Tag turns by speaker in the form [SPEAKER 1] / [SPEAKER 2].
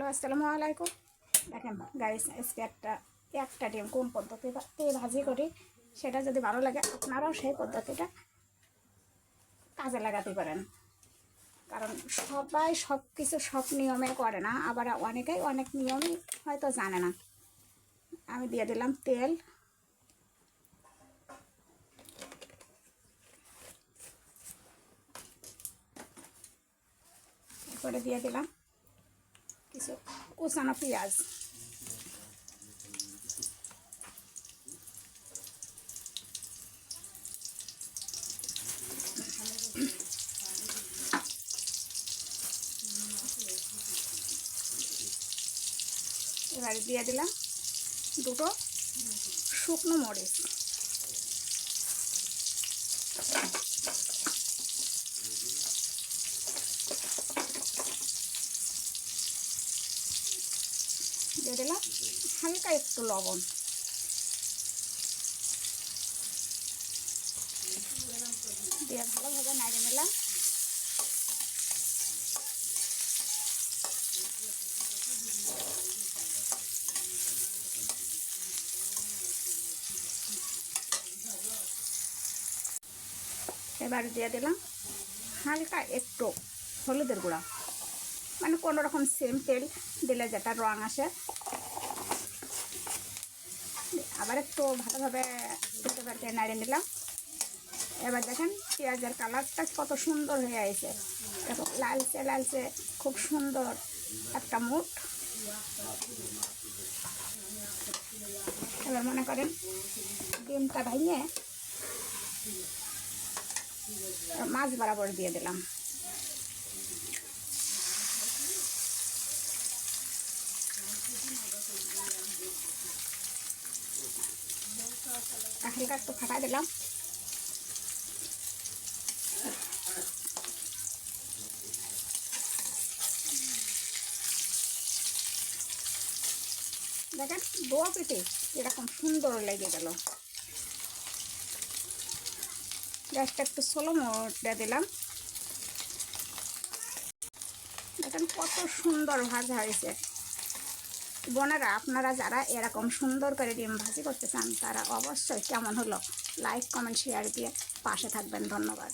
[SPEAKER 1] Hello আসসালামু আলাইকুম। দেখেন গাইস, আজকে একটা ডিম কোন পদ্ধতিতে ভাজি করি, সেটা যদি ভালো লাগে আপনারাও সেই পদ্ধতিটা কাজে লাগাতে পারেন। কারণ সবাই সব কিছু সব নিয়মে করে না, আবার অনেকেই অনেক নিয়মই হয়তো জানে না। আমি দিয়ে দিলাম তেল, এরপরে দিয়ে দিলাম কিছু কুচানো পেঁয়াজ, এবারে দিয়ে দিলাম দুটো শুকনো মরিচ, দিয়ে দিলাম হালকা একটু লবণ, দিয়ে ভালোভাবে নাড়িয়ে নিলাম। এবার দিয়ে দিলাম হালকা একটু হলুদের গুঁড়া, মানে কোনো রকম সেম তেল দিলে যেটা রং আসে। আবার একটু ভালোভাবে পেঁয়াজটা নাড়িয়ে নিলাম। এবার দেখেন পেঁয়াজের কালারটা কত সুন্দর হয়ে আছে, দেখো লালচে লালচে খুব সুন্দর একটা মুঠ। এবার মনে করেন ডিমটা ভেঙে মাছ বরাবর দিয়ে দিলাম। হালকা একটু ফাটাই দিলাম। দেখেন দোয়া পিঠে এরকম সুন্দর লেগে গেল। গ্যাসটা একটু স্লো মোডে দিলাম। দেখেন কত সুন্দর ভাজা হয়েছে। বোনেরা, আপনারা যারা এরকম সুন্দর করে ডিম ভাজি করতে চান তারা অবশ্যই কেমন হলো লাইক কমেন্ট শেয়ার দিয়ে পাশে থাকবেন। ধন্যবাদ।